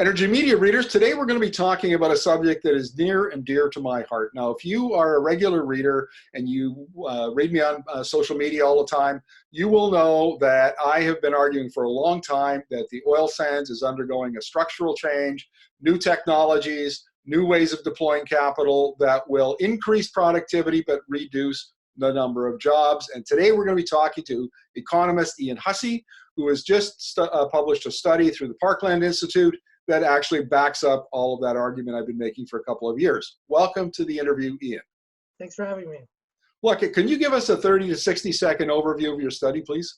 Energy Media readers, today we're going to be talking about a subject that is near and dear to my heart. Now, if you are a regular reader and you read me on social media all the time, you will know that I have been arguing for a long time that the oil sands is undergoing a structural change, new technologies, new ways of deploying capital that will increase productivity but reduce the number of jobs. And today we're going to be talking to economist Ian Hussey, who has just published a study through the Parkland Institute that actually backs up all of that argument I've been making for a couple of years. Welcome to the interview, Ian. Thanks for having me. Look, can you give us a 30 to 60 second overview of your study, please?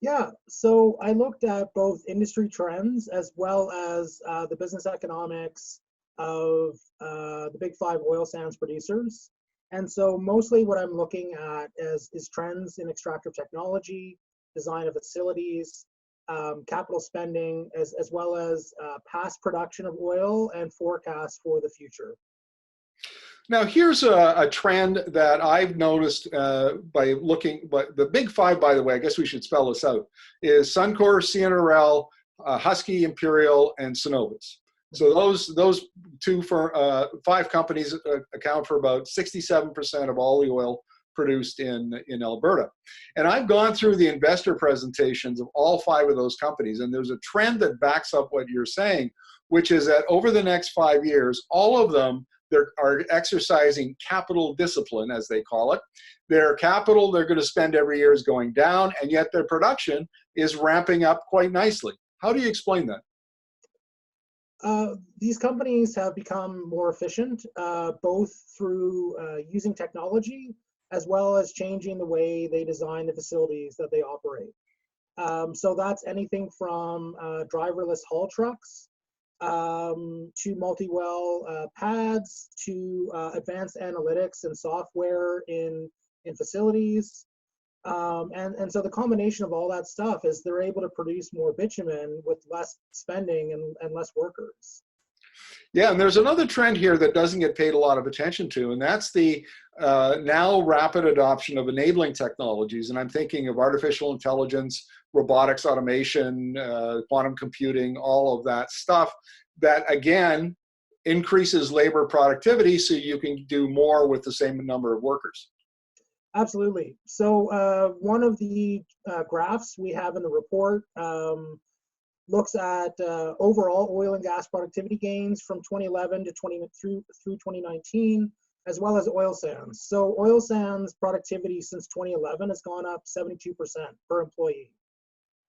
Yeah, so I looked at both industry trends as well as the business economics of the big five oil sands producers. And so mostly what I'm looking at is trends in extractive technology, design of facilities, capital spending, as well as past production of oil and forecasts for the future. Now, here's a trend that I've noticed by looking, but the big five, by the way, I guess we should spell this out, is Suncor, CNRL, Husky, Imperial, and Cenovus. So those five companies account for about 67% of all the oil produced in Alberta. And I've gone through the investor presentations of all five of those companies, and there's a trend that backs up what you're saying, which is that over the next 5 years, all of them are exercising capital discipline, as they call it. Their capital they're going to spend every year is going down, and yet their production is ramping up quite nicely. How do you explain that? These companies have become more efficient, both through using technology as well as changing the way they design the facilities that they operate. So that's anything from driverless haul trucks to multi-well pads to advanced analytics and software in facilities. And so the combination of all that stuff is they're able to produce more bitumen with less spending and less workers. Yeah, and there's another trend here that doesn't get paid a lot of attention to, and that's the now rapid adoption of enabling technologies. And I'm thinking of artificial intelligence, robotics, automation, quantum computing, all of that stuff that, again, increases labor productivity so you can do more with the same number of workers. Absolutely. So one of the graphs we have in the report looks at overall oil and gas productivity gains from 2011 to through 2019, as well as oil sands. So oil sands productivity since 2011 has gone up 72% per employee.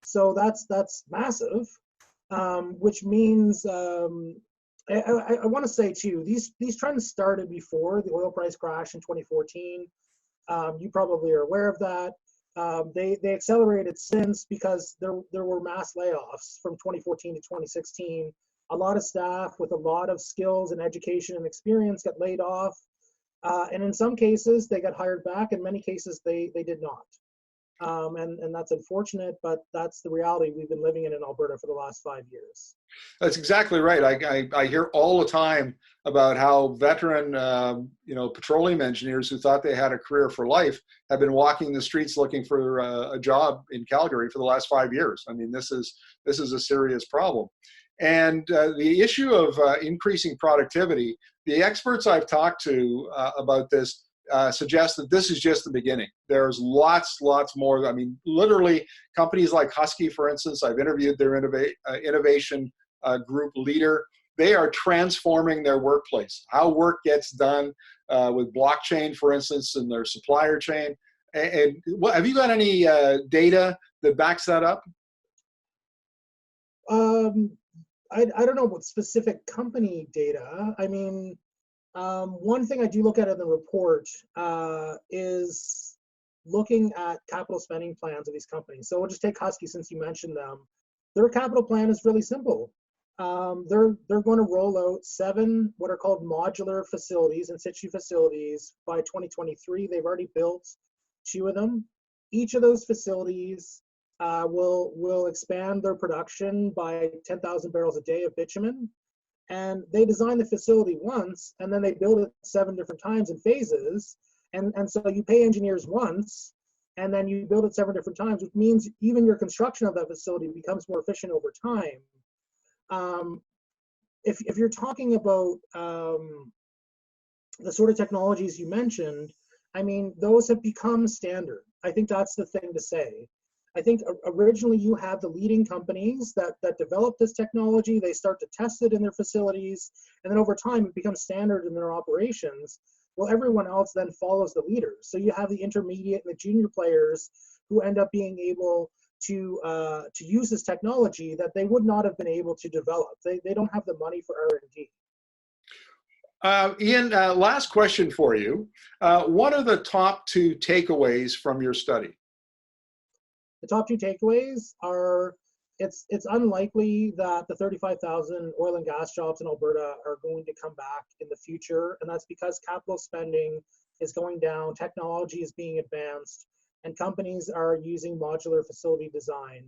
So that's massive, which means I want to say too, these trends started before the oil price crash in 2014. You probably are aware of that. They accelerated since because there were mass layoffs from 2014 to 2016. A lot of staff with a lot of skills and education and experience got laid off. And in some cases, they got hired back. In many cases, they did not. And that's unfortunate, but that's the reality we've been living in Alberta for the last 5 years. That's exactly right. I hear all the time about how veteran, petroleum engineers who thought they had a career for life have been walking the streets looking for a job in Calgary for the last 5 years. I mean, this is a serious problem. And the issue of increasing productivity, the experts I've talked to about this suggest that this is just the beginning. There's lots more. I mean, literally, companies like Husky, for instance, I've interviewed their innovation group leader. They are transforming their workplace, how work gets done with blockchain, for instance, in their supplier chain. And have you got any data that backs that up? I don't know what specific company data. I mean, one thing I do look at in the report is looking at capital spending plans of these companies. So we'll just take Husky since you mentioned them. Their capital plan is really simple. They're going to roll out 7 what are called modular facilities, in situ facilities, by 2023. They've already built 2 of them. Each of those facilities will expand their production by 10,000 barrels a day of bitumen. And they design the facility once, and then they build it 7 different times in phases. And so you pay engineers once, and then you build it 7 different times, which means even your construction of that facility becomes more efficient over time. If you're talking about the sort of technologies you mentioned, I mean, those have become standard. I think that's the thing to say. I think originally you had the leading companies that developed this technology. They start to test it in their facilities, and then over time it becomes standard in their operations. Well, everyone else then follows the leaders. So you have the intermediate and the junior players who end up being able to use this technology that they would not have been able to develop. They don't have the money for R&D. Ian, last question for you. What are the top 2 takeaways from your study? The top 2 takeaways are it's unlikely that the 35,000 oil and gas jobs in Alberta are going to come back in the future, and that's because capital spending is going down, technology is being advanced, and companies are using modular facility design.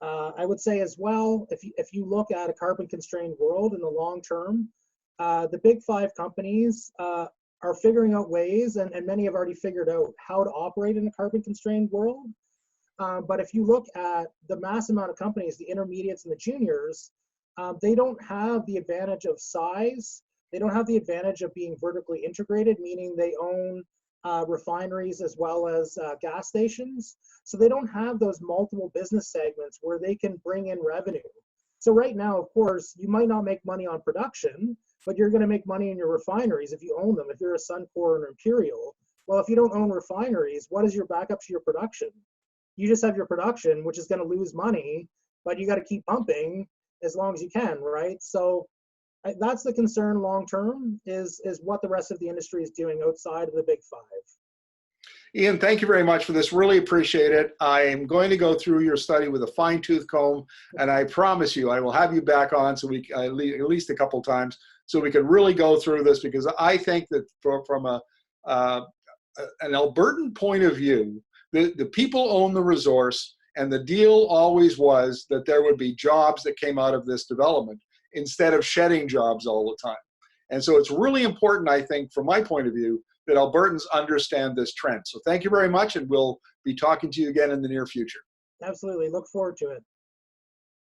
I would say as well, if you look at a carbon-constrained world in the long term, the big 5 companies are figuring out ways, and many have already figured out how to operate in a carbon-constrained world. But if you look at the mass amount of companies, the intermediates and the juniors, they don't have the advantage of size. They don't have the advantage of being vertically integrated, meaning they own refineries as well as gas stations. So they don't have those multiple business segments where they can bring in revenue. So right now, of course, you might not make money on production, but you're going to make money in your refineries if you own them. If you're a Suncor or an Imperial, well, if you don't own refineries, what is your backup to your production? You just have your production, which is going to lose money, but you got to keep pumping as long as you can, right? So that's the concern long term, is what the rest of the industry is doing outside of the big 5. Ian, thank you very much for this. Really appreciate it. I am going to go through your study with a fine-tooth comb, and I promise you I will have you back on so we at least a couple times so we can really go through this, because I think that from an Albertan point of view, the people own the resource, and the deal always was that there would be jobs that came out of this development instead of shedding jobs all the time. And so it's really important, I think, from my point of view, that Albertans understand this trend. So thank you very much, and we'll be talking to you again in the near future. Absolutely. Look forward to it.